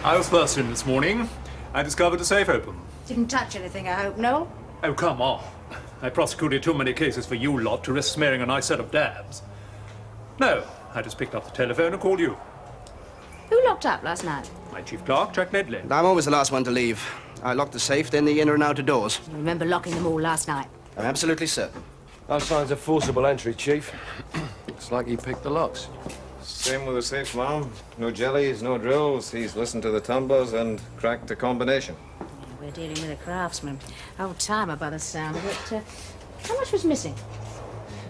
I was first in this morning. I discovered a safe open. Didn't touch anything, I hope, no? Oh, come on. I prosecuted too many cases for you lot to risk smearing a nice set of dabs. No, I just picked up the telephone and called you. Who locked up last night? My chief clerk, Jack Nedley. I'm always the last one to leave. I lock the safe, then the inner and outer doors. I remember locking them all last night. I'm absolutely certain. No signs of forcible entry, Chief. Looks like he picked the locks. Same with the safe, Mom. No jellies, no drills. He's listened to the tumblers and cracked the combination. Yeah, we're dealing with a craftsman. Old-timer by the sound of it. How much was missing?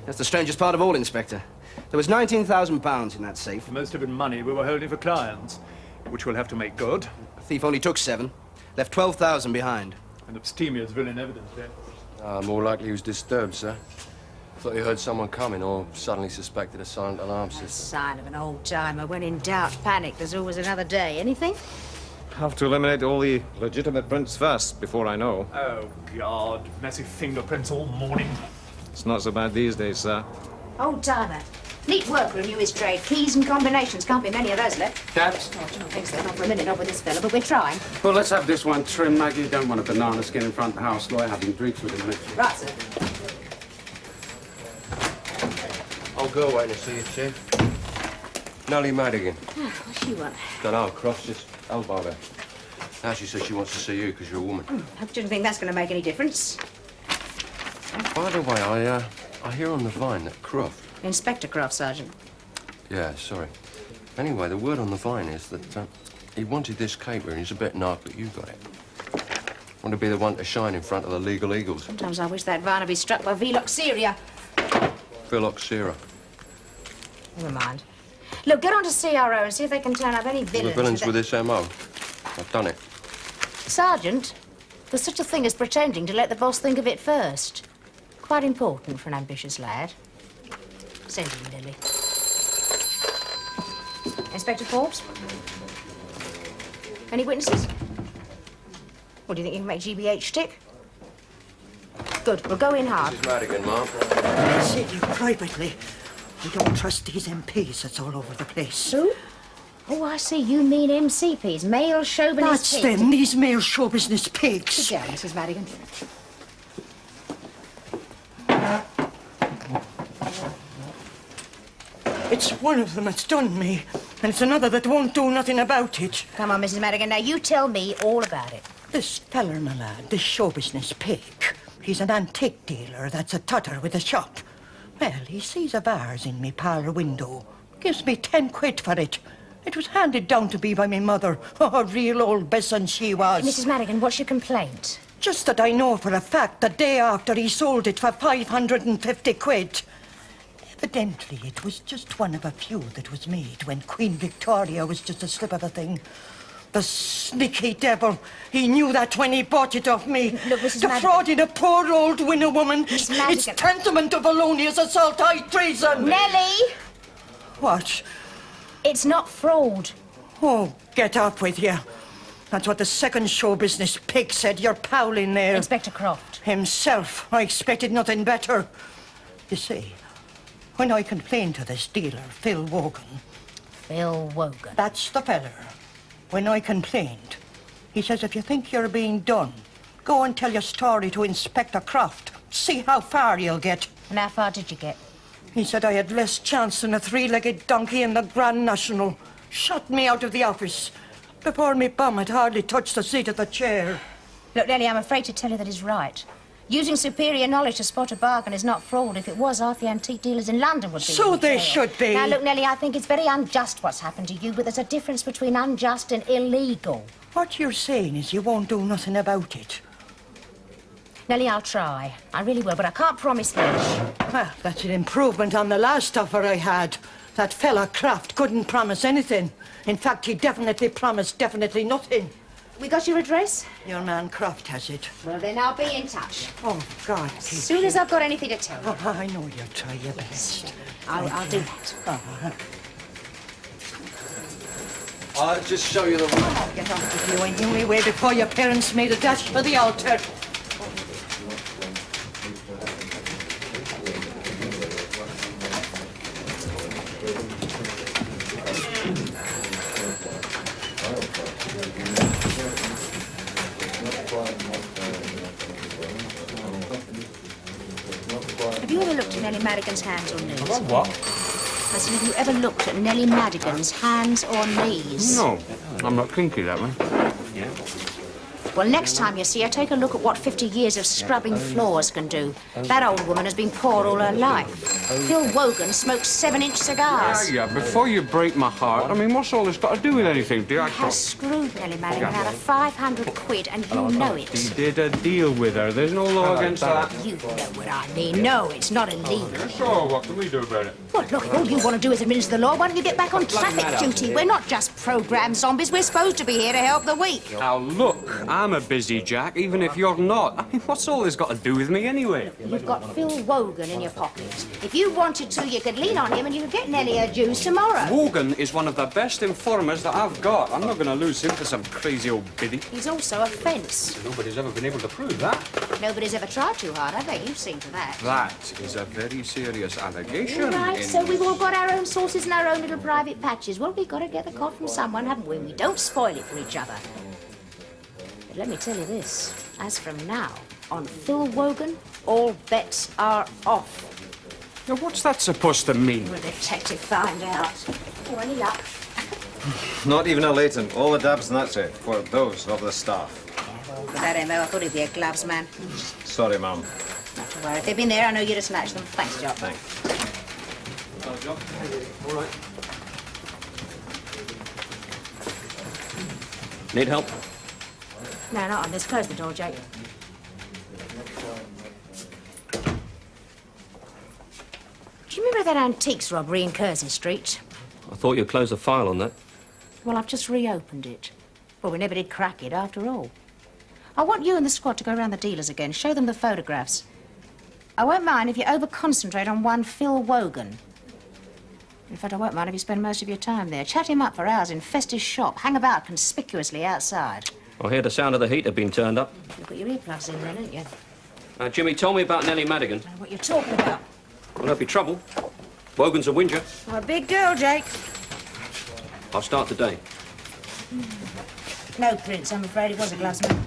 That's the strangest part of all, Inspector. There was £19,000 in that safe. Most of it money we were holding for clients, which we'll have to make good. The thief only took 7, left 12,000 behind. And abstemia's villain evidence there. More likely he was disturbed, sir. Thought he heard someone coming or suddenly suspected a silent alarm system. Sign of an old-timer. When in doubt, panic. There's always another day. Anything? Have to eliminate all the legitimate prints first, before I know. Oh, God. Messy fingerprints all morning. It's not so bad these days, sir. Old-timer. Neat workroom, knew his trade. Keys and combinations. Can't be many of those left. Caps? Oh, I don't think so. Not for a minute, not with this fella, but we're trying. Well, let's have this one trim, Maggie. Don't want a banana skin in front of the house lawyer having drinks with him. Right, sir. I'll go waiting to see you, Chief. Nellie Madigan. Oh, what's she want? Don't know, cross just elbow there. Now she says she wants to see you because you're a woman. I don't think that's going to make any difference. By the way, I hear on the vine that Croft... Inspector Croft, Sergeant. Yeah, sorry. Anyway, the word on the vine is that he wanted this caper and he's a bit knocked, but you got it. Want to be the one to shine in front of the legal eagles. Sometimes I wish that vine would be struck by Veloxeria. Phylloxera. Never mind. Look, get on to CRO and see if they can turn up any villains. The villains with this MO. I've done it. Sergeant, there's such a thing as pretending to let the boss think of it first. Quite important for an ambitious lad. Send him, Lily. Inspector Forbes? Any witnesses? What, do you think you can make GBH stick? Good, we'll go in hard. Mrs. Madigan, Ma'am. I said you privately. I don't trust these MPs that's all over the place. Who? Oh, I see. You mean MCPs, male chauvinist That's pigs. them, these male show business pigs. Sit down, Mrs. Madigan. It's one of them that's done me, and it's another that won't do nothing about it. Come on, Mrs. Madigan. Now, you tell me all about it. This feller, my lad, this show business pig, he's an antique dealer that's a tutter with a shop. Well, he sees a vase in me parlour window. Gives me 10 quid for it. It was handed down to me by me mother. Oh, a real old besom she was. Mrs. Madigan, what's your complaint? Just that I know for a fact the day after he sold it for 550 quid. Evidently, it was just one of a few that was made when Queen Victoria was just a slip of a thing. The sneaky devil. He knew that when he bought it off me. Look, Mrs. Defrauding a poor old winner woman. Miss Madigan. It's tantamount to felonious assault, high treason. Nellie! What? It's not fraud. Oh, get up with you. That's what the second show business pig said, your pal in there. Inspector Croft. Himself. I expected nothing better. You see, when I complained to this dealer, Phil Wogan... Phil Wogan. That's the feller. When I complained, he says if you think you're being done, go and tell your story to Inspector Croft. See how far you'll get. And how far did you get? He said I had less chance than a 3-legged donkey in the Grand National. Shut me out of the office. Before me bum had hardly touched the seat of the chair. Look, Nellie, I'm afraid to tell you that he's right. Using superior knowledge to spot a bargain is not fraud. If it was, half the antique dealers in London would be. So in they jail. should be. Now, look, Nellie, I think it's very unjust what's happened to you, but there's a difference between unjust and illegal. What you're saying is you won't do nothing about it. Nellie, I'll try. I really will, but I can't promise much. Well, that's an improvement on the last offer I had. That fella Kraft couldn't promise anything. In fact, he definitely promised definitely nothing. We got your address? Your man Kraft has it. Well, then I'll be in touch. Oh, God. As soon as I've got anything to tell you. Oh, I know you'll try your best. I'll do that. I'll just show you the way. Oh, get off with you. I knew me way before your parents made a dash for the altar. Nellie Madigan's hands or knees? What? I said, have you ever looked at Nellie Madigan's hands or knees? No, I'm not kinky that way. Yeah. Well, next time you see her, take a look at what 50 years of scrubbing floors can do. That old woman has been poor all her life. Phil Wogan smokes 7-inch cigars. Yeah, before you break my heart, I mean, what's all this got to do with anything, dear? He has screwed Nellie Madigan out of 500 quid, and you know it. He did a deal with her. There's no law against that. You know what I mean. No, it's not illegal. Sure, what can we do about it? Well, look, if all you want to do is administer the law, why don't you get back on traffic duty? We're not just programmed zombies. We're supposed to be here to help the weak. Now, look, I'm a busy Jack, even if you're not. I mean, what's all this got to do with me anyway? You've got Phil Wogan in your pocket. If you wanted to, you could lean on him and you could get Nellie her dues tomorrow. Wogan is one of the best informers that I've got. I'm not going to lose him to some crazy old biddy. He's also a fence. Nobody's ever been able to prove that. Nobody's ever tried too hard, have they? You've seen to that. That is a very serious allegation. Right, so we've all got our own sources and our own little private patches. Well, we've got to get the cod from someone, haven't we? We don't spoil it for each other. But let me tell you this. As from now, on Phil Wogan, all bets are off. Now, what's that supposed to mean? Will the detective find out? Or any luck? Not even a latent. All the dabs and that's it. For those of the staff. Yeah, well, for that MO, I thought he'd be a gloves man. Sorry, ma'am. Not to worry. If they'd been there, I know you'd have snatched them. Thanks, Jock. Thanks. All right. Need help? No, not on this. Close the door, Jake. Do you remember that antiques robbery in Curzon Street? I thought you'd close the file on that. Well, I've just reopened it. Well, we never did crack it, after all. I want you and the squad to go around the dealers again, show them the photographs. I won't mind if you over-concentrate on one Phil Wogan. In fact, I won't mind if you spend most of your time there. Chat him up for hours, infest his shop, hang about conspicuously outside. I hear the sound of the heater being turned up. You've got your earplugs in then, haven't you? Jimmy told me about Nellie Madigan. I know what you're talking about. Will that be trouble? Wogan's a whinger. I'm a big girl, Jake. I'll start today. No, Prince, I'm afraid it was a glassman.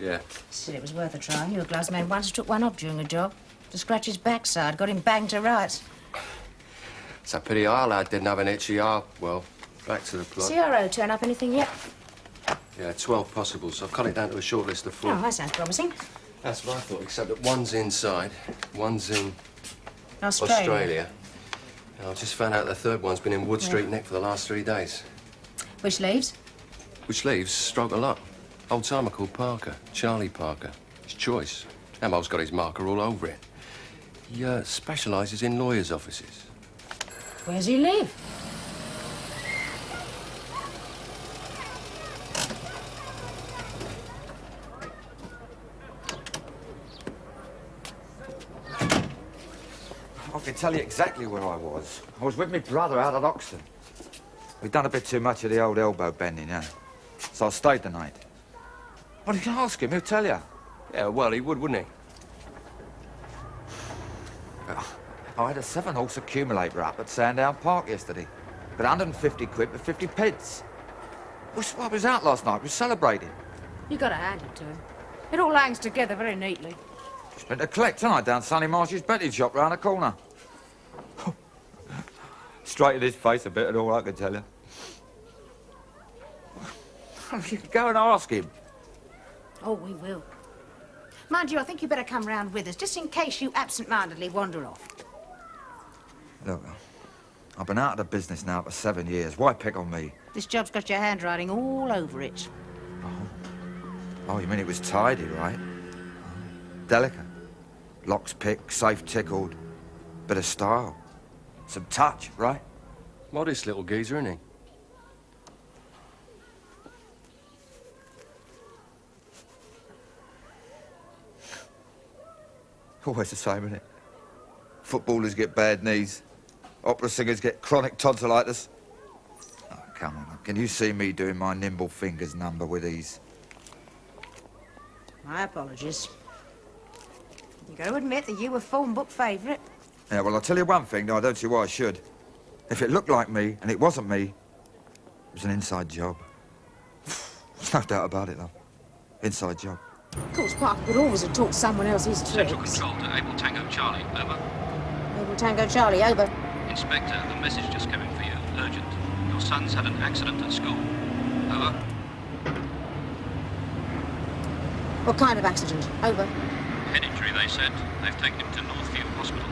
Yeah. Said it was worth a try. I knew a glassman once took one off during a job. To scratch his backside, got him banged to rights. It's a pity our lad didn't have an itchy arm. Well, back to the plot. CRO turn up anything yet? Yeah, 12 possibles. I've cut it down to a short list of 4. Oh, that sounds promising. That's what I thought, except that one's inside, one's in Australia. Australia. And I've just found out the third one's been in Wood Street Neck for the last 3 days. Which leaves? Which leaves stroke a lot. Old timer called Parker, Charlie Parker. His choice. Ammo's got his marker all over it. He specialises in lawyers' offices. Where's he live? I can tell you exactly where I was. I was with my brother out at Oxford. We'd done a bit too much of the old elbow bending, yeah. So I stayed the night. Well, you can ask him, he'll tell you. Yeah, well, he would, wouldn't he? I had a 7-horse accumulator up at Sandown Park yesterday. Got 150 quid for 50 pence. I was out last night, we were celebrating. You gotta hand it to him. It all hangs together very neatly. Just been to collect tonight down Sonny Marsh's betting shop round the corner. Straight in his face a bit and all I can tell you. You can go and ask him. Oh, we will. Mind you, I think you better come round with us, just in case you absent-mindedly wander off. Look, I've been out of the business now for 7 years. Why pick on me? This job's got your handwriting all over it. Oh, you mean it was tidy, right? Delicate. Locks picked, safe tickled. Bit of style. Some touch, right? Modest little geezer, isn't he? Always the same, isn't it? Footballers get bad knees. Opera singers get chronic tonsillitis. Oh, come on. Can you see me doing my nimble fingers number with ease? My apologies. You got to admit that you were phone book favourite. Yeah, well, I'll tell you one thing, though I don't see why I should. If it looked like me, and it wasn't me, it was an inside job. There's no doubt about it, though. Inside job. Of course, Parker would always have taught someone else his tricks. Central Control to Able Tango Charlie, over. Tango Charlie, over. Inspector, the message just came in for you. Urgent. Your son's had an accident at school. Over. What kind of accident? Over. Head injury, they said. They've taken him to Northview Hospital.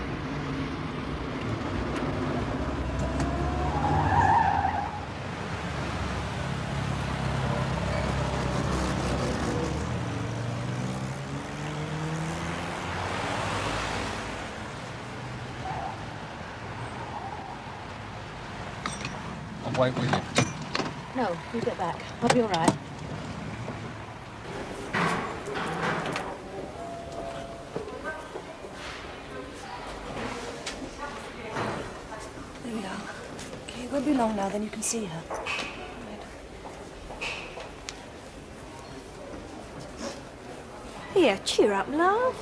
I'll wait with you. No, you get back. I'll be all right. There we are. Okay, it won't be long now, then you can see her. Here, cheer up, love.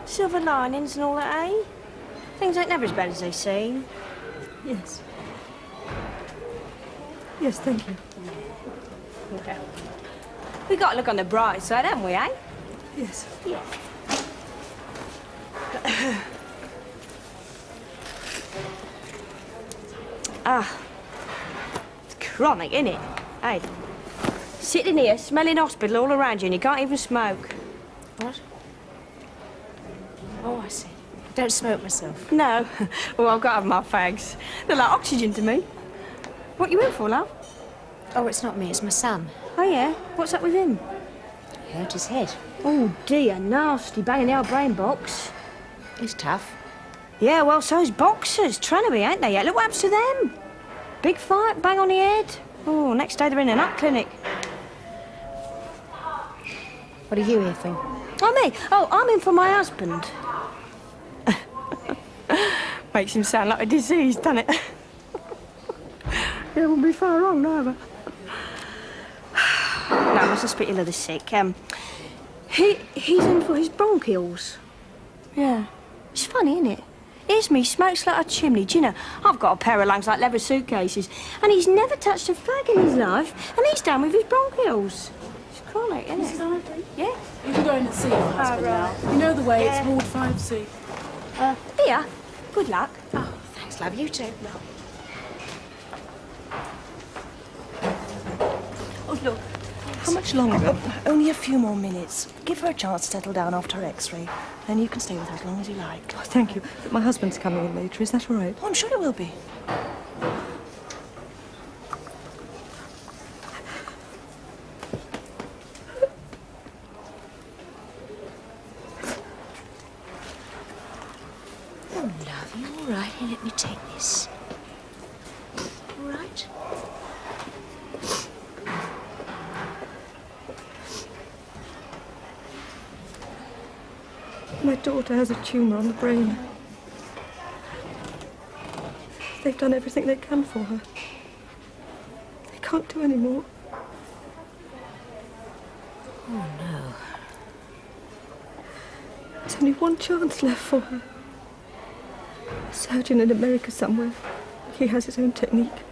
Silver linings and all that, eh? Things ain't never as bad as they seem. Yes. Yes, thank you. Okay. We got to look on the bright side, haven't we, eh? Yes. Yeah. It's chronic, isn't it? Hey, sitting here, smelling hospital all around you, and you can't even smoke. What? Oh, I see. Don't smoke myself. No. Well, I've got to have my fags. They're like oxygen to me. What you in for, love? Oh, it's not me, it's my son. Oh, yeah? What's up with him? He hurt his head. Oh, dear, nasty. Banging the old brain box. He's tough. Yeah, well, so's boxers. Trying ain't they? Look what happens to them. Big fight, bang on the head. Oh, next day they're in an up clinic. What are you here for? Oh, me? Oh, I'm in for my husband. Makes him sound like a disease, doesn't it? Yeah, won't be far wrong, neither. No, I mustn't speak ill of the sick. He's in for his bronchioles. Yeah. It's funny, isn't it? Here's me, smokes like a chimney. Do you know, I've got a pair of lungs like leather suitcases, and he's never touched a fag in his life, and he's down with his bronchioles. It's chronic, isn't it? Mrs. Ivy? Yeah? You can go in and see your husband right. now. You know the way, Yeah. it's Ward 5C. Here. Good luck. Oh, thanks, love. You too. Oh, look. How much longer? Only a few more minutes. Give her a chance to settle down after her x-ray. Then you can stay with her as long as you like. Oh, thank you. But my husband's coming in later. Is that all right? Oh, I'm sure it will be. Oh, love, you all right? Here, let me take this. All right? My daughter has a tumour on the brain. They've done everything they can for her. They can't do any more. Oh, no. There's only one chance left for her. A surgeon in America somewhere. He has his own technique.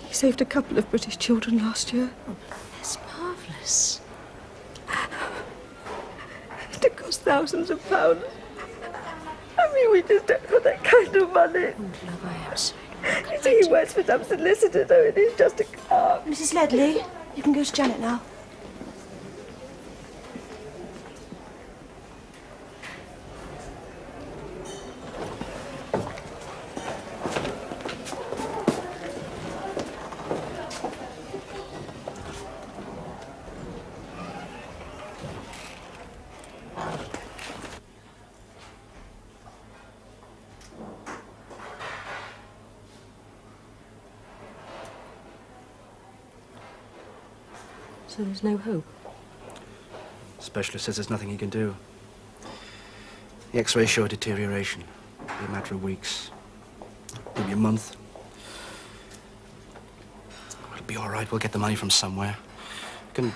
He saved a couple of British children last year. Oh, that's marvellous. It cost thousands of pounds. I mean, we just don't have that kind of money. Oh, love, I am sorry. You see, he works for some solicitor, though it is just a car. Mrs. Ledley, you can go to Janet now. So there's no hope? Specialist says there's nothing he can do. The X-rays show deterioration. It'll be a matter of weeks. Maybe a month. It'll be all right. We'll get the money from somewhere. We can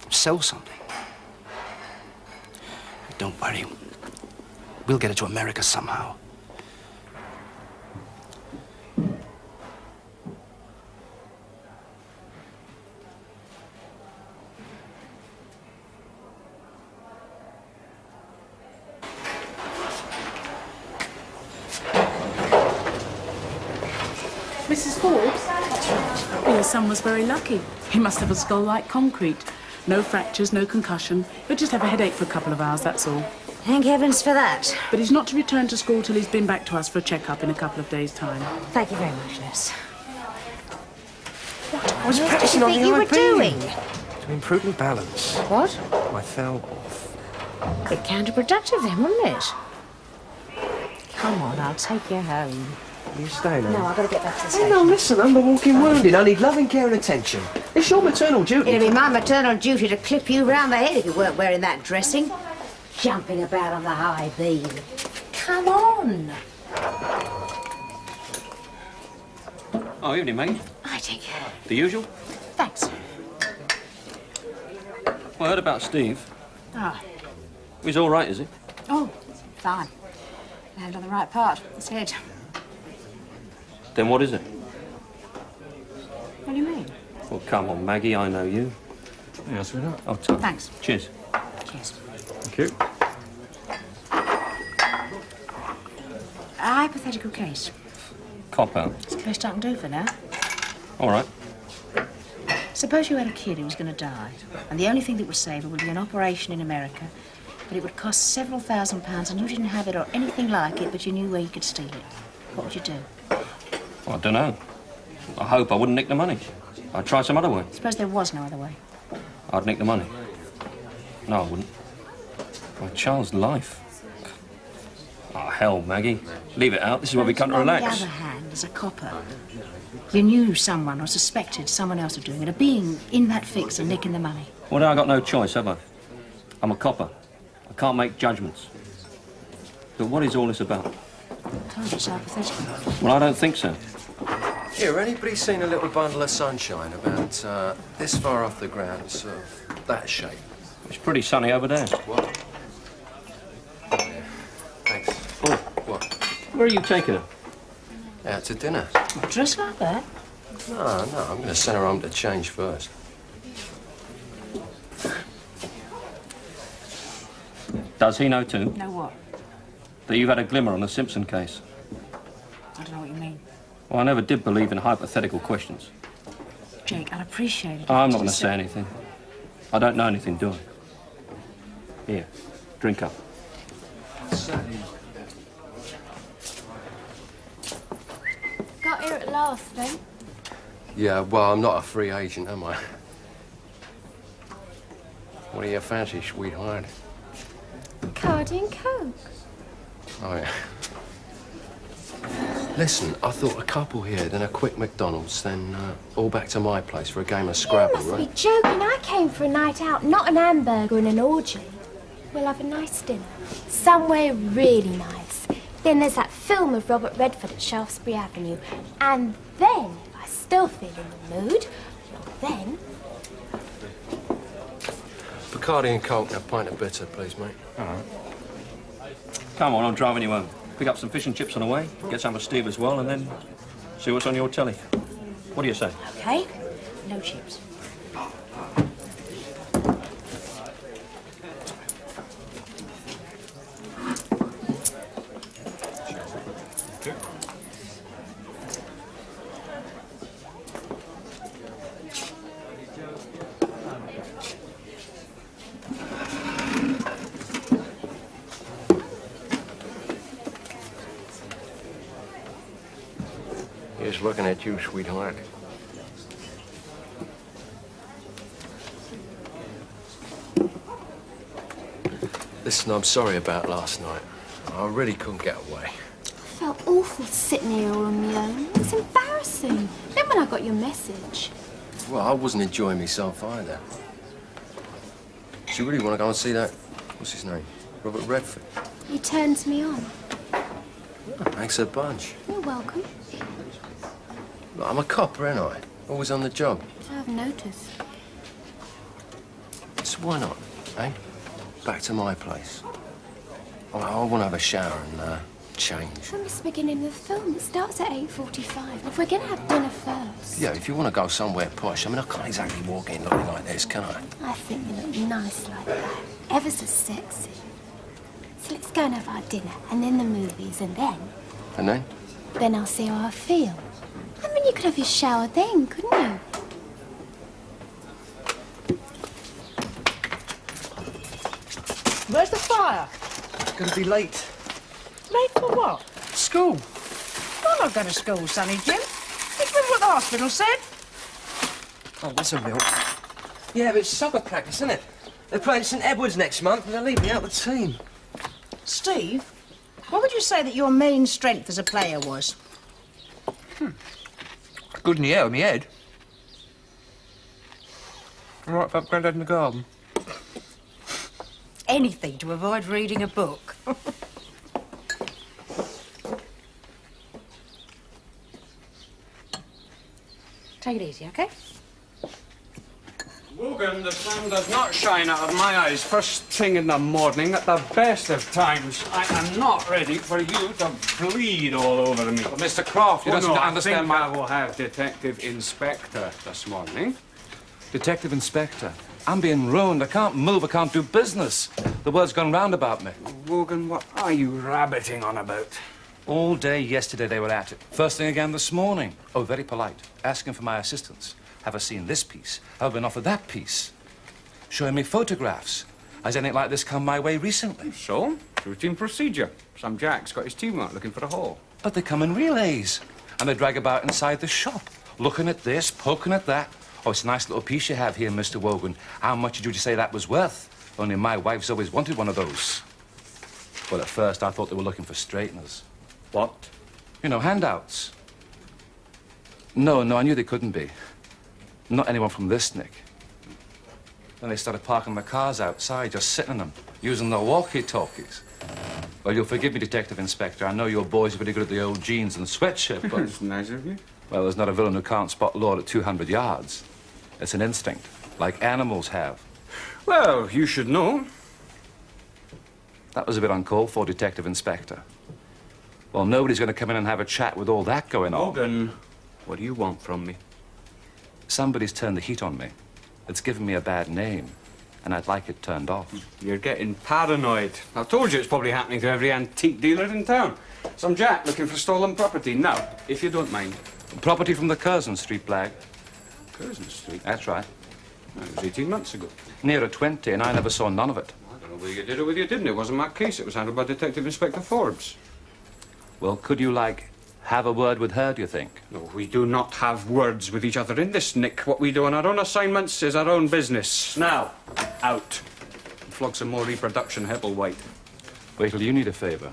sell something. Don't worry. We'll get it to America somehow. Mrs. Forbes? Well, your son was very lucky. He must have a skull like concrete. No fractures, no concussion. He'll just have a headache for a couple of hours, that's all. Thank heavens for that. But he's not to return to school till he's been back to us for a check-up in a couple of days' time. Thank you very much, nurse. I was What practicing did on you the think you were IP. doing? To improve my balance. What? I fell off. Bit counterproductive then, wasn't it? Come on, I'll take you home. You stay now. No, I've got to get back to the Hey, station. no, listen, I'm the walking wounded. I need loving care and attention. It's your maternal duty. It'd be my maternal duty to clip you round the head if you weren't wearing that dressing. Jumping about on the high beam. Come on. Oh, evening, mate. I take it. The usual? Thanks. Well, I heard about Steve. Ah. He's all right, is he? Oh, fine. Land on the right part. His head. Then what is it? What do you mean? Well, come on, Maggie, I know you. Yes, we know. Oh, Tom. Thanks. Cheers. Cheers. Thank you. A hypothetical case. Cop out. It's the best I can do for now. All right. Suppose you had a kid who was going to die, and the only thing that would save her would be an operation in America, but it would cost several £1,000s, and you didn't have it or anything like it, but you knew where you could steal it. What would you do? Well, I don't know. I hope I wouldn't nick the money. I'd try some other way. Suppose there was no other way. I'd nick the money. No, I wouldn't. My child's life. Oh, hell, Maggie. Leave it out. This is where we come to On the relax. other hand, as a copper, you knew someone or suspected someone else of doing it, of being in that fix and nicking the money. Well, now I got no choice, have I? I'm a copper. I can't make judgments. But what is all this about? I told you it's hypothetical. Well, I don't think so. Here, anybody seen a little bundle of sunshine about this far off the ground, sort of that shape? It's pretty sunny over there. What? Yeah. Thanks. Oh, what? Where are you taking her? Out to dinner. Dressed like that? No, I'm going to send her home to change first. Does he know too? Know what? That you've had a glimmer on the Simpson case? I don't know what you mean. Well, I never did believe in hypothetical questions. Jake, I'd appreciate it. I'm not going to say anything. I don't know anything, do I? Here, drink up. Got here at last, then. Yeah, well, I'm not a free agent, am I? What do you fancy, sweetheart? Cardi and Coke. Oh, yeah. Listen, I thought a couple here, then a quick McDonald's, then all back to my place for a game of Scrabble, You must right? be joking. I came for a night out, not an hamburger and an orgy. We'll have a nice dinner. Somewhere really nice. Then there's that film of Robert Redford at Shaftesbury Avenue. And then, if I still feel in the mood, well then... Bacardi and Coke and a pint of bitter, please, mate. All right. Come on, I'm driving you home. Pick up some fish and chips on the way, get some of Steve as well, and then see what's on your telly. What do you say? Okay. No chips. Here's looking at you, sweetheart. Listen, I'm sorry about last night. I really couldn't get away. I felt awful sitting here all on my own. It was embarrassing. Then when I got your message... Well, I wasn't enjoying myself either. Do you really want to go and see that? What's his name? Robert Redford. He turns me on. Thanks a bunch. You're welcome. Look, I'm a copper, ain't I? Always on the job. I've noticed. So why not, eh? Back to my place. I want to have a shower and change. Well, it's the beginning of the film. It starts at 8:45. If we're going to have dinner first... Yeah, if you want to go somewhere posh, I mean, I can't exactly walk in looking like this, can I? I think you look nice like that. Ever so sexy. So let's go and have our dinner, and then the movies, and then... And then? Then I'll see how I feel. I mean, you could have your shower then, couldn't you? Where's the fire? Gonna be late. Late for what? School. I'm not going to school, Sonny Jim. You remember what the hospital said? Oh, that's a milk. Yeah, but it's soccer practice, isn't it? They're playing St Edward's next month and they're leaving me out of the team. Steve, what would you say that your main strength as a player was? Good in the air with me head. I'm right up Grandad in the garden. Anything to avoid reading a book. Take it easy, OK? Wogan, the sun does not shine out of my eyes first thing in the morning at the best of times. I am not ready for you to bleed all over me. Well, Mr. Croft, you don't understand my... I will have Detective Inspector this morning. Detective Inspector, I'm being ruined. I can't move, I can't do business. The word's gone round about me. Wogan, what are you rabbiting on about? All day yesterday they were at it. First thing again this morning. Oh, very polite. Asking for my assistance. Have I seen this piece? Have I been offered that piece? Showing me photographs. Has anything like this come my way recently? So? Routine procedure. Some jack's got his team out looking for a haul. But they come in relays. And they drag about inside the shop. Looking at this, poking at that. Oh, it's a nice little piece you have here, Mr. Wogan. How much did you say that was worth? Only my wife's always wanted one of those. Well, at first I thought they were looking for straighteners. What? You know, handouts. No, I knew they couldn't be. Not anyone from this nick. Then they started parking the cars outside, just sitting in them, using their walkie-talkies. Well, you'll forgive me, Detective Inspector. I know your boys are pretty good at the old jeans and sweatshirt, but... It's nice of you. Well, there's not a villain who can't spot Lord at 200 yards. It's an instinct, like animals have. Well, you should know. That was a bit uncalled for, Detective Inspector. Well, nobody's going to come in and have a chat with all that going on. Morgan, what do you want from me? Somebody's turned the heat on me. It's given me a bad name, and I'd like it turned off. You're getting paranoid. I told you it's probably happening to every antique dealer in town. Some jack looking for stolen property. Now, if you don't mind. Property from the Curzon Street blag. Curzon Street? That's right. That was 18 months ago. Nearer 20, and I never saw none of it. I don't know whether you did or whether you didn't. It wasn't my case. It was handled by Detective Inspector Forbes. Well, could you, have a word with her, do you think? No, we do not have words with each other in this, Nick. What we do on our own assignments is our own business. Now, out. Flog some more reproduction, Hepplewhite. Wait till you need a favour.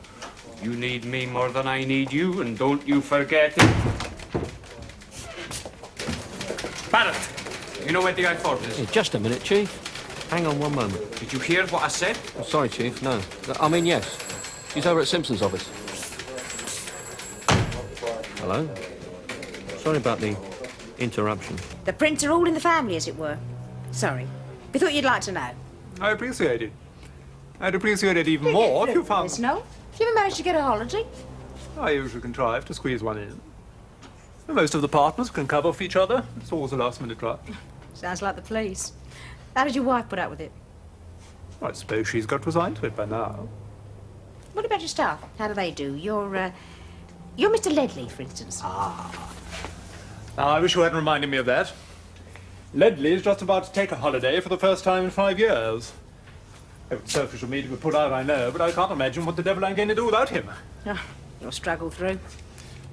You need me more than I need you, and don't you forget it. Barrett, you know where the guy Forbes is? Hey, just a minute, Chief. Hang on one moment. Did you hear what I said? Oh, sorry, Chief, no. I mean, yes. He's over at Simpson's office. Hello? Sorry about the interruption. The prints are all in the family, as it were. Sorry. We thought you'd like to know. I appreciate it. I'd appreciate it even more if you found... No? Have you ever managed to get a holiday? I usually contrive to squeeze one in. Most of the partners can cover for each other. It's always a last-minute try. Sounds like the police. How did your wife put up with it? I suppose she's got resigned to it by now. What about your staff? How do they do? You're Mr. Ledley, for instance. Ah. Now, I wish you hadn't reminded me of that. Ledley's just about to take a holiday for the first time in 5 years. It's selfish of me to be put out, I know, but I can't imagine what the devil I'm going to do without him. Oh, you'll struggle through.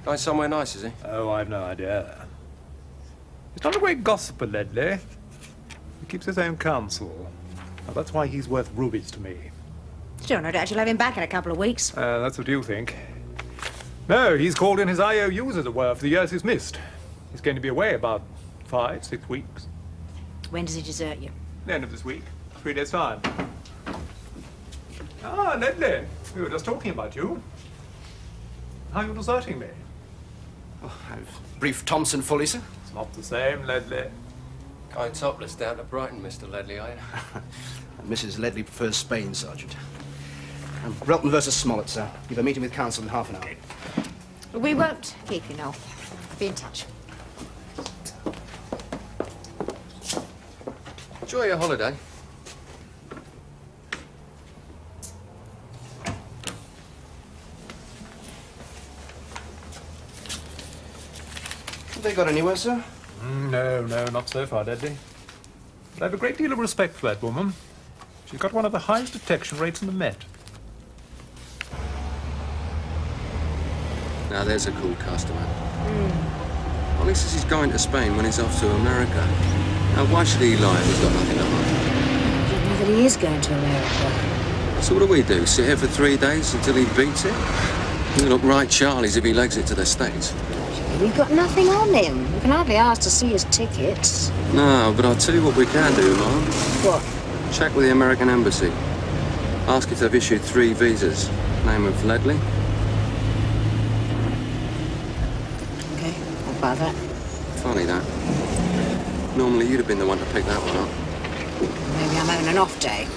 Going somewhere nice, is he? Oh, I've no idea. He's not a great gossiper, Ledley. He keeps his own counsel. Now, that's why he's worth rubies to me. Sure, no doubt you'll have him back in a couple of weeks. That's what you think. No, he's called in his IOUs, as it were, for the years he's missed. He's going to be away about 5, 6 weeks. When does he desert you? The end of this week. 3 days' time. Ah, Ledley. We were just talking about you. How are you deserting me? Oh, I've briefed Thompson fully, sir. It's not the same, Ledley. Going topless down to Brighton, Mr. Ledley, are you? Mrs. Ledley prefers Spain, Sergeant. Relton versus Smollett, sir. You've a meeting with counsel in half an hour. We won't keep you, Noel. Be in touch. Enjoy your holiday. Have they got anywhere, sir? No, not so far, Deadly. But I have a great deal of respect for that woman. She's got one of the highest detection rates in the Met. Now, there's a cool customer. Well, he says he's going to Spain when he's off to America. Now, why should he lie if he's got nothing to hide? I don't know that he is going to America. So what do? Sit here for 3 days until he beats it? He'll look right Charlie's if he legs it to the States. We've got nothing on him. We can hardly ask to see his tickets. No, but I'll tell you what we can do, Mom. What? Check with the American embassy. Ask if they've issued 3 visas. Name of Ledley. Okay, what about that? Funny, that. Normally you'd have been the one to pick that one up. Maybe I'm having an off day.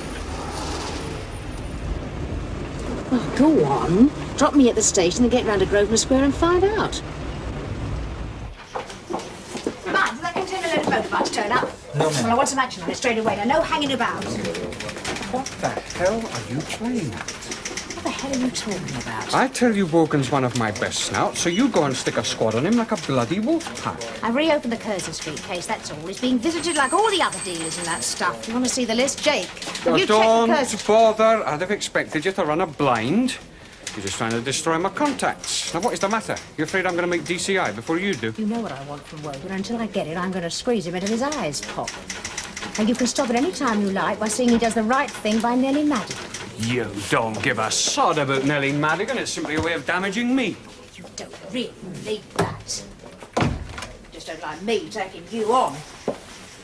Well, go on. Drop me at the station and get round to Grosvenor Square and find out. Mind, did that container load of motorbikes turn up? No, ma'am. Well, I want some action on it straight away. Now, no hanging about. What the hell are you playing at? What the hell are you talking about? I tell you Wogan's one of my best snouts, so you go and stick a squad on him like a bloody wolf pack. I've reopened the Curzon Street case, that's all. He's being visited like all the other dealers and that stuff. You want to see the list? Jake, have you checked the Don't Curzon? bother. I'd have expected you to run a blind. You're just trying to destroy my contacts. Now, what is the matter? You're afraid I'm going to make DCI before you do? You know what I want from Wogan. Until I get it, I'm going to squeeze him until his eyes pop. And you can stop at any time you like by seeing he does the right thing by Nellie Madigan. You don't give a sod about Nellie Madigan. It's simply a way of damaging me. You don't really believe that. Just don't like me taking you on.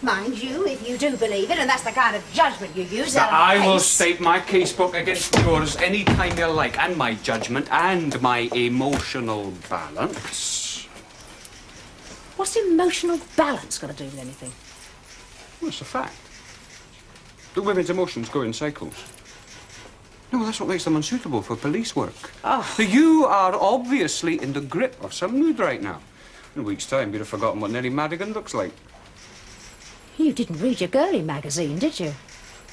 Mind you, if you do believe it, and that's the kind of judgment you use, Now, I will case. state my casebook against yours any time you like, and my judgment and my emotional balance. What's emotional balance got to do with anything? Well, it's a fact. The women's emotions go in cycles. No, that's what makes them unsuitable for police work. Oh. So you are obviously in the grip of some mood right now. In a week's time, you'd have forgotten what Nellie Madigan looks like. You didn't read your girly magazine, did you?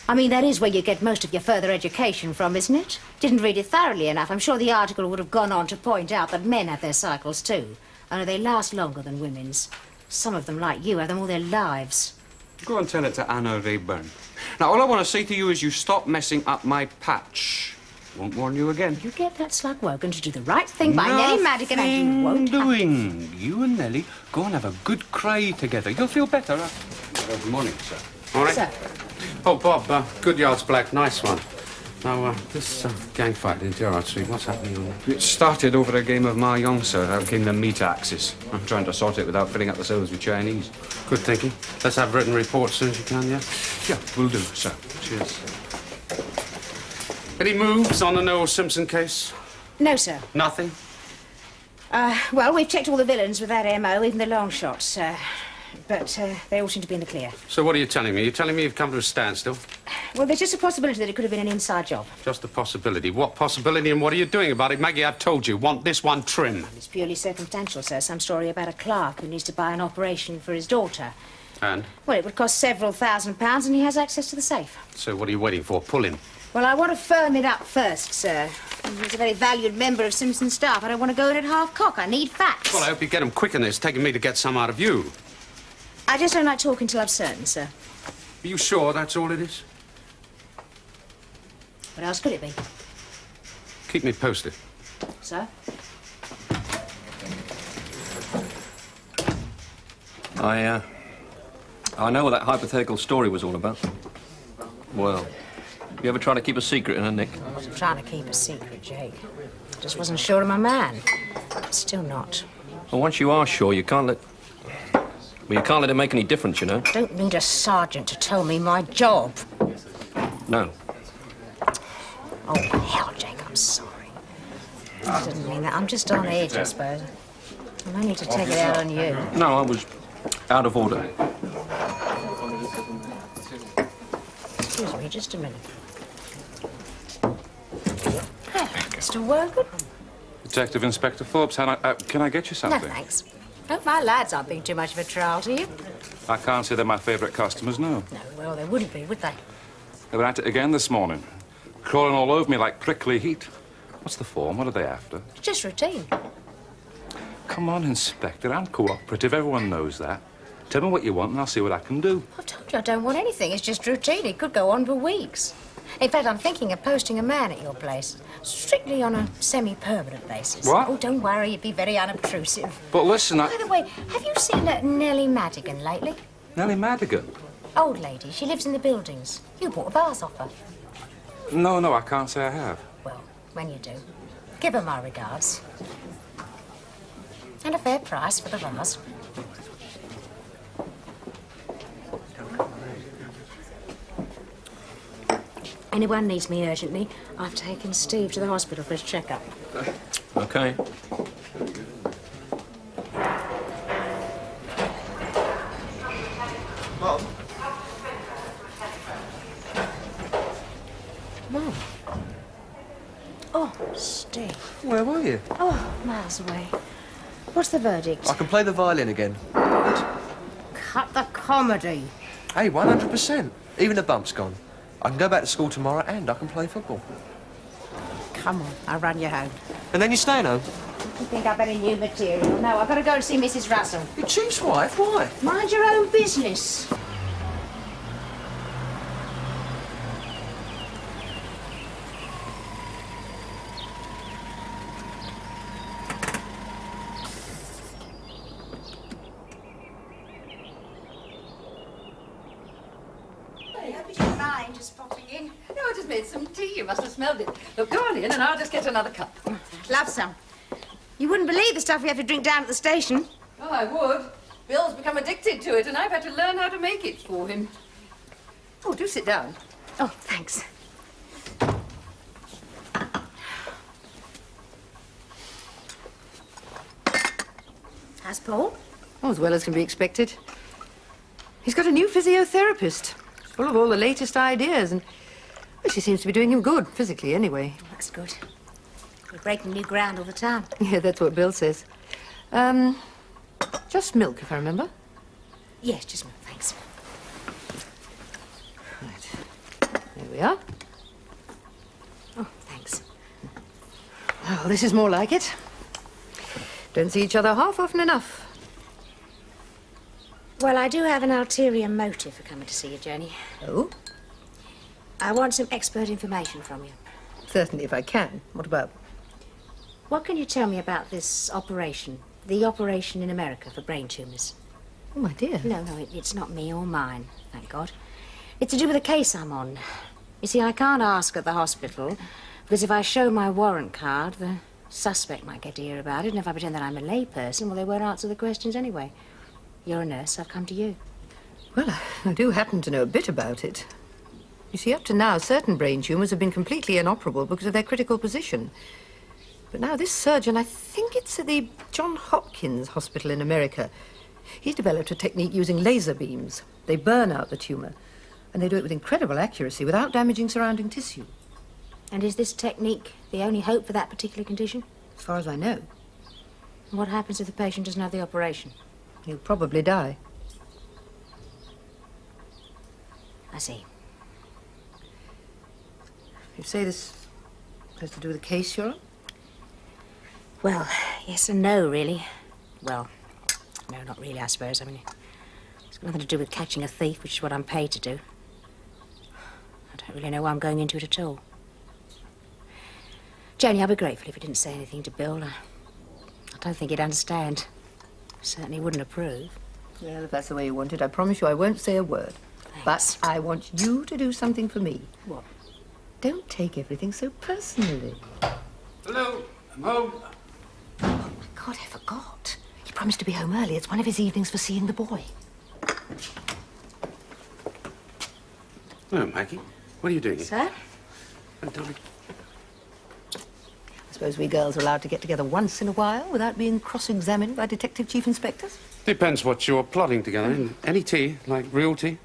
I mean, that is where you get most of your further education from, isn't it? Didn't read it thoroughly enough. I'm sure the article would have gone on to point out that men have their cycles too. Only they last longer than women's. Some of them, like you, have them all their lives. Go and tell it to Anna Rayburn. Now, all I want to say to you is you stop messing up my patch. Won't warn you again. You get that slug Wogan to do the right thing by Nellie Madigan and you won't have... doing. You and Nellie go and have a good cry together. You'll feel better. Good morning, sir. All right. Sir. Oh, Bob, Goodyard's black. Nice one. Now, this gang fight in Gerrard Street, what's happening? It started over a game of Mahjong, sir. Out came the meat axis. I'm trying to sort it without filling up the cells with Chinese. Good thinking. Let's have written reports as soon as you can, yeah? Yeah, will do, sir. Cheers. Any moves on the Noel Simpson case? No, sir. Nothing? Well, we've checked all the villains with that MO, even the long shots, but they all seem to be in the clear. So what are you telling me? You're telling me you've come to a standstill? Well, there's just a possibility that it could have been an inside job. Just a possibility. What possibility and what are you doing about it? Maggie, I've told you, want this one trim. It's purely circumstantial, sir. Some story about a clerk who needs to buy an operation for his daughter. And? Well, it would cost several £1,000s and he has access to the safe. So what are you waiting for? Pull him. Well, I want to firm it up first, sir. He's a very valued member of Simpson's staff. I don't want to go in at half-cock. I need facts. Well, I hope you get them quick in this. It's taking me to get some out of you. I just don't like talking till I'm certain, sir. Are you sure that's all it is? What else could it be? Keep me posted. Sir? I know what that hypothetical story was all about. Well, you ever try to keep a secret in a Nick? I wasn't trying to keep a secret, Jake. I just wasn't sure of my man. Still not. Well, once you are sure, you can't let... Well, you can't let it make any difference, you know. I don't need a sergeant to tell me my job. No. Oh, hell, Jake, I'm sorry. I didn't mean that. I'm just on edge, I suppose. I may need to take it out on you. No, I was out of order. Excuse me, just a minute. Hello, Mr. Wogan. Detective Inspector Forbes, can I get you No, something? thanks. Hope my lads aren't being too much of a trial to you. I can't say they're my favourite customers, no. No, well, they wouldn't be, would they? They were at it again this morning, crawling all over me like prickly heat. What's the form? What are they after? Just routine. Come come on, Inspector. I'm cooperative. Everyone knows that. Tell me what you want and I'll see what I can do. I've told you I don't want anything. It's just routine. It could go on for weeks. In fact, I'm thinking of posting a man at your place, strictly on a semi-permanent basis. What? Oh, don't worry. It'd be very unobtrusive. But listen, By the way, have you seen Nellie Madigan lately? Nellie Madigan? Old lady. She lives in the buildings. You bought a vase off her. No, I can't say I have. Well, when you do, give her my regards. And a fair price for the vase. Anyone needs me urgently, I've taken Steve to the hospital for his checkup. Okay. Mom? Mom. Oh, Steve. Where were you? Oh, miles away. What's the verdict? I can play the violin again. Cut the comedy. Hey, 100%. Even the bump's gone. I can go back to school tomorrow and I can play football. Come on, I'll run you home. And then you're staying home? You think I've any new material? No, I've got to go and see Mrs. Russell. Your chief's wife? Why? Mind your own business. No, I just made some tea. You must have smelled it. Look, go on in and I'll just get another cup. Love some. You wouldn't believe the stuff we have to drink down at the station. Oh, I would. Bill's become addicted to it and I've had to learn how to make it for him. Oh, do sit down. Oh, thanks. How's Paul? Oh, as well as can be expected. He's got a new physiotherapist, full of all the latest ideas, and well, she seems to be doing him good, physically anyway. Oh, that's good. We're breaking new ground all the time. Yeah, that's what Bill says. Just milk, if I remember. Yes, just milk, thanks. Right. There we are. Oh, thanks. Well, this is more like it. Don't see each other half often enough. Well, I do have an ulterior motive for coming to see you, Jenny. Oh? I want some expert information from you. Certainly, if I can. What about? What can you tell me about this operation? The operation in America for brain tumours? Oh, my dear. No, it's not me or mine, thank God. It's to do with a case I'm on. You see, I can't ask at the hospital, because if I show my warrant card, the suspect might get to hear about it, and if I pretend that I'm a layperson, well, they won't answer the questions anyway. You're a nurse, I've come to you. Well, I do happen to know a bit about it. You see, up to now, certain brain tumours have been completely inoperable because of their critical position. But now this surgeon, I think it's at the Johns Hopkins Hospital in America, he's developed a technique using laser beams. They burn out the tumour, and they do it with incredible accuracy without damaging surrounding tissue. And is this technique the only hope for that particular condition? As far as I know. What happens if the patient doesn't have the operation? He'll probably die. I see. You say this has to do with the case you're on? Well, yes and no, really. Well, no, not really, I suppose. I mean, it's got nothing to do with catching a thief, which is what I'm paid to do. I don't really know why I'm going into it at all. Janie, I'd be grateful if you didn't say anything to Bill. I don't think he'd understand. Certainly wouldn't approve. Well, if that's the way you want it, I promise you I won't say a word. Thanks. But I want you to do something for me. What? Don't take everything so personally. Hello, I'm home. Oh, my God, I forgot. He promised to be home early. It's one of his evenings for seeing the boy. Hello, Maggie. What are you doing here? Sir? Oh, darling. I suppose we girls are allowed to get together once in a while without being cross-examined by detective chief inspectors? Depends what you're plotting together. Any tea, like real tea?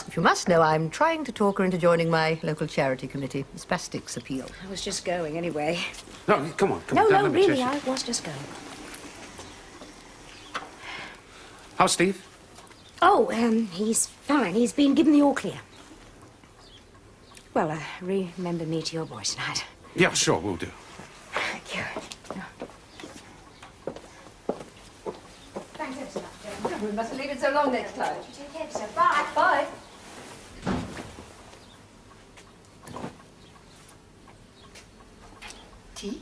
If you must know, I'm trying to talk her into joining my local charity committee, the Spastics Appeal. I was just going anyway. No, come on, come on. No, Don't let me really, chase you. I was just going. How's Steve? Oh, he's fine. He's been given the all clear. Well, remember me to your boys tonight. Yeah, sure, we'll do. Thank you. Thanks ever so much, Jane. We mustn't leave it so long next time. Take care, sir. Bye. Bye. Tea?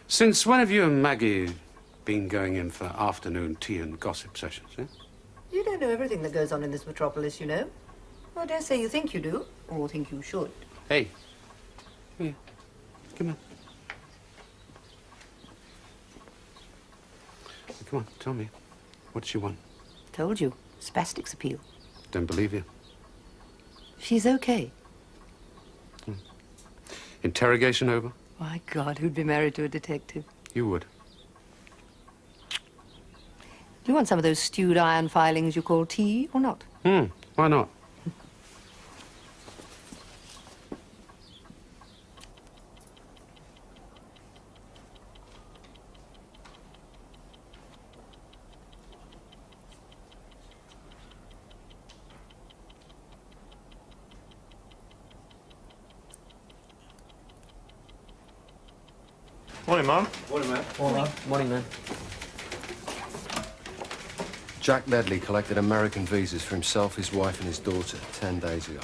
Since when have you and Maggie been going in for afternoon tea and gossip sessions, eh? You don't know everything that goes on in this metropolis, you know. I dare say you think you do, or think you should. Hey. Here. Come on. Come on, tell me. What does she want? Told you. Spastics appeal. Don't believe you. She's okay. Interrogation over? My God, who'd be married to a detective? You would. Do you want some of those stewed iron filings you call tea, or not? Why not? Morning, Mum. Morning, man. Morning, man. Jack Ledley collected American visas for himself, his wife, and his daughter 10 days ago.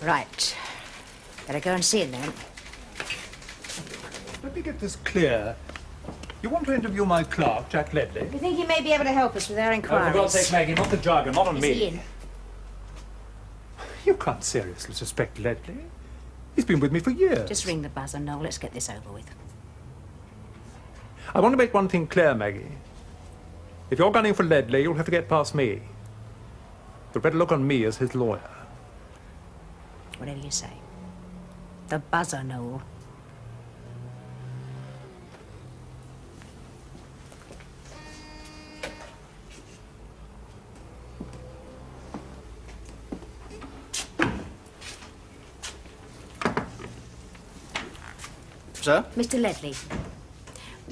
Right. Better go and see him then. Let me get this clear. You want to interview my clerk, Jack Ledley? You think he may be able to help us with our Oh, inquiries? for God's sake, Maggie, not the jargon, not on Is me. he in? You can't seriously suspect Ledley. He's been with me for years. Just ring the buzzer, Noel. Let's get this over with. I want to make one thing clear, Maggie. If you're gunning for Ledley, you'll have to get past me. You'd better look on me as his lawyer. Whatever you say. The buzzer, Noel. Sir? Mr. Ledley,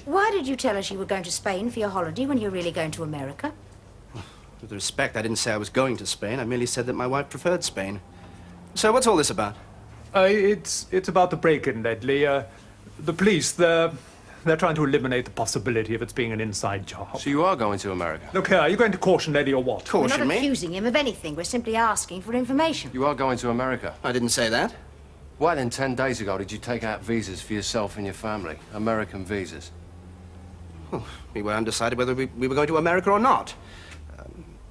why did you tell us you were going to Spain for your holiday when you're really going to America? With respect, I didn't say I was going to Spain. I merely said that my wife preferred Spain. So what's all this about? It's about the break-in, Ledley. The police, they're trying to eliminate the possibility of it being an inside job. So you are going to America? Look here, are you going to caution Ledley or what? We're not accusing him of anything. We're simply asking for information. You are going to America? I didn't say that. Why then 10 days ago did you take out visas for yourself and your family? American visas? Oh, we were undecided whether we were going to America or not.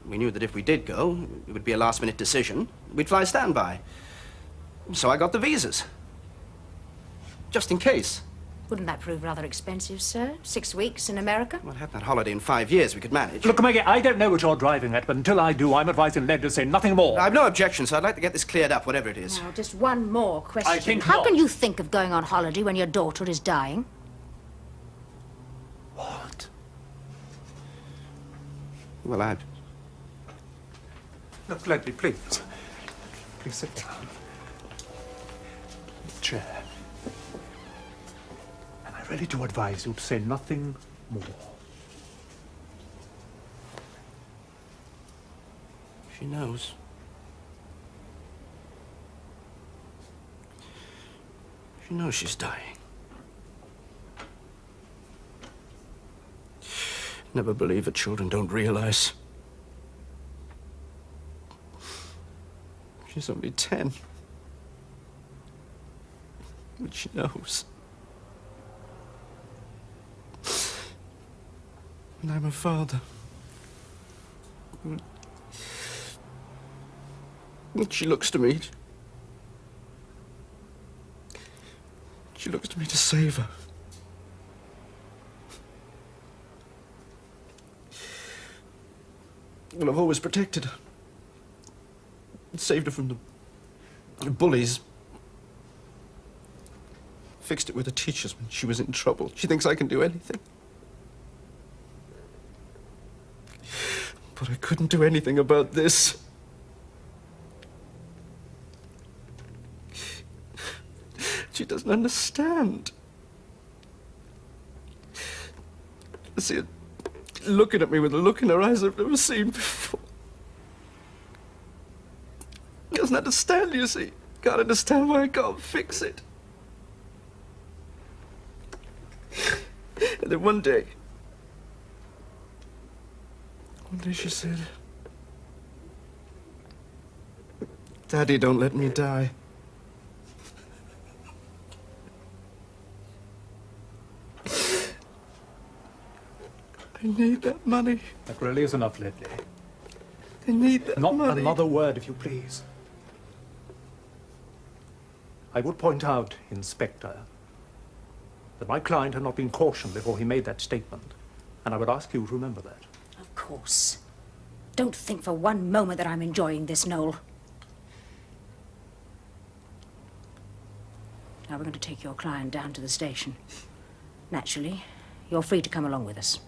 We knew that if we did go, it would be a last-minute decision. We'd fly standby. So I got the visas. Just in case. Wouldn't that prove rather expensive, sir? 6 weeks in America? Well, had that holiday in 5 years, we could manage. Look, Maggie, I don't know what you're driving at, but until I do, I'm advising Ledley to say nothing more. I've no objection, so I'd like to get this cleared up, whatever it is. Now, just one more question. I think How not. can you think of going on holiday when your daughter is dying? What? Well, I... Look, Ledley, please. Please sit down. Chair. And I really do advise you to say nothing more. She knows. She knows she's dying. Never believe that children don't realize. She's only 10. But she knows. And I'm a father. And she looks to me. She looks to me to save her. Well, I've always protected her. Saved her from the bullies. Fixed it with the teachers when she was in trouble. She thinks I can do anything. But I couldn't do anything about this. She doesn't understand. I see her looking at me with a look in her eyes I've never seen before. She doesn't understand, you see. Can't understand why I can't fix it. And then one day she said, Daddy, don't let me die. I need that money. That really is enough, Ledley. I need that Not money. another word, if you please. I would point out, Inspector, that my client had not been cautioned before he made that statement, and I would ask you to remember that. Of course. Don't think for one moment that I'm enjoying this, Noel. Now we're going to take your client down to the station. Naturally, you're free to come along with us.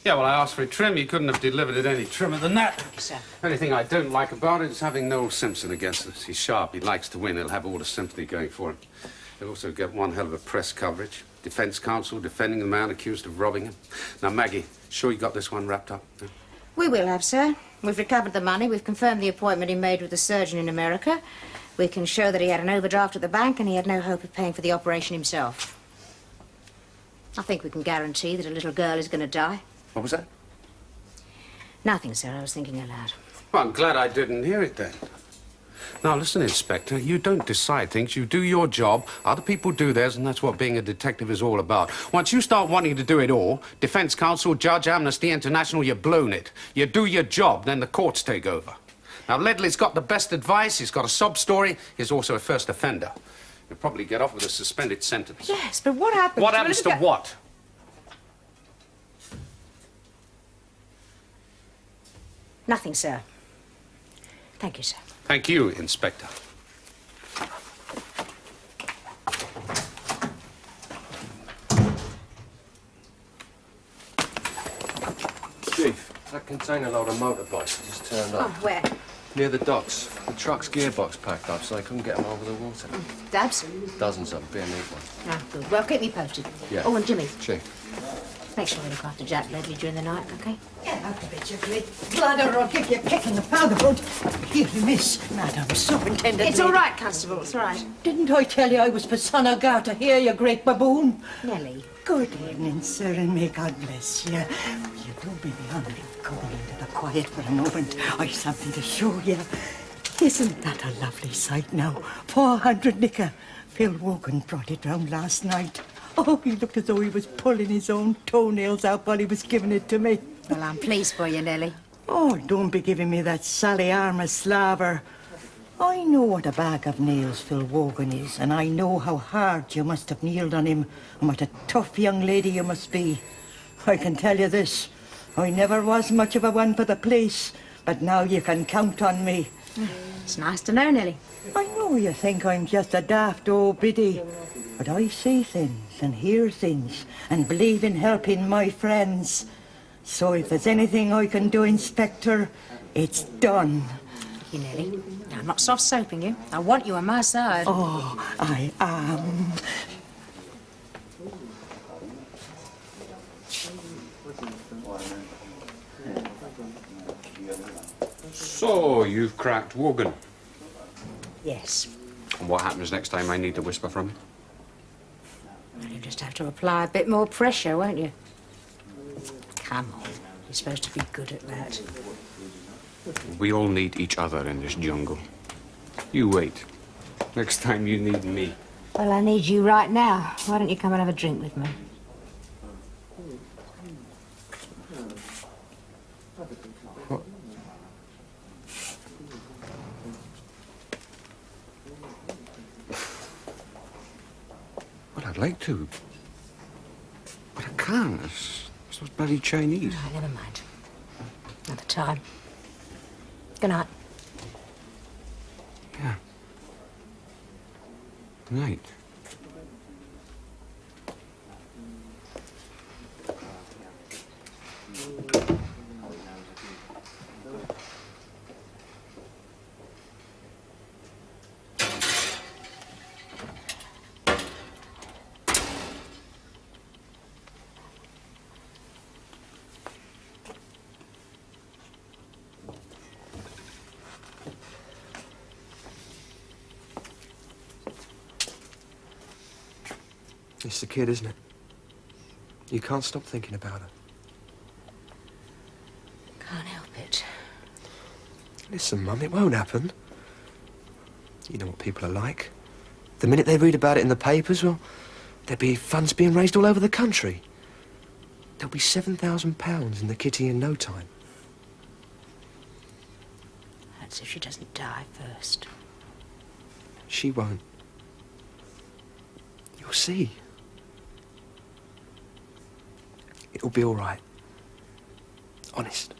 Yeah, well, I asked for a trim. You couldn't have delivered it any trimmer than that. Thank you, sir. Only thing I don't like about it is having Noel Simpson against us. He's sharp. He likes to win. He'll have all the sympathy going for him. He'll also get one hell of a press coverage. Defense counsel defending the man accused of robbing him. Now, Maggie, sure you got this one wrapped up? Yeah? We will have, sir. We've recovered the money. We've confirmed the appointment he made with the surgeon in America. We can show that he had an overdraft at the bank and he had no hope of paying for the operation himself. I think we can guarantee that a little girl is going to die. What was that? Nothing, sir. I was thinking aloud. Well, I'm glad I didn't hear it then. Now, listen, Inspector, you don't decide things. You do your job, other people do theirs, and that's what being a detective is all about. Once you start wanting to do it all, defense counsel, judge, Amnesty International, you've blown it. You do your job, then the courts take over. Now, Ledley's got the best advice, he's got a sob story, he's also a first offender. He'll probably get off with a suspended sentence. Yes, but what happens? What happens to what? Nothing, sir. Thank you, sir. Thank you, Inspector. Chief, that container load of motorbikes just turned up. Oh, where? Near the docks. The truck's gearbox packed up, so they couldn't get them over the water. Dabs? Dozens of them, be a neat one. Ah, good. Well, keep me posted. Yeah. Oh, and Jimmy, Chief. make sure we look after Jack Ledley during the night, OK? Get out of it, you great bladder, I'll give you a peck in the powder road. Here, miss, Madam Superintendent. It's all right, Constable, it's all right. Didn't I tell you I was persona grata here, you great baboon? Nellie. Good evening, sir, and may God bless you. Will you do me the honour of coming into the quiet for a moment? I've something to show you. Isn't that a lovely sight now? 400 liquor. Phil Wogan brought it round last night. Oh, he looked as though he was pulling his own toenails out while he was giving it to me. Well, I'm pleased for you, Nellie. Oh, don't be giving me that Sally Armour slaver. I know what a bag of nails Phil Wogan is, and I know how hard you must have kneeled on him, and what a tough young lady you must be. I can tell you this, I never was much of a one for the police, but now you can count on me. It's nice to know, Nellie. I know you think I'm just a daft old biddy, but I see things and hear things and believe in helping my friends. So if there's anything I can do, Inspector, it's done. Thank you, Nellie. I'm not soft-soaping you. I want you on my side. Oh, I am. So, you've cracked Wogan. Yes. And what happens next time I need to whisper from him? Well, you just have to apply a bit more pressure, won't you? Come on. You're supposed to be good at that. We all need each other in this jungle. You wait. Next time you need me. Well, I need you right now. Why don't you come and have a drink with me? Well, I'd like to. But I can't. It's those bloody Chinese. Oh, never mind. Another time. Good night. Yeah. Good night. It's the kid, isn't it? You can't stop thinking about her. Can't help it. Listen, Mum, it won't happen. You know what people are like. The minute they read about it in the papers, well, there'll be funds being raised all over the country. There'll be £7,000 in the kitty in no time. That's if she doesn't die first. She won't. You'll see. It'll be all right. Honest.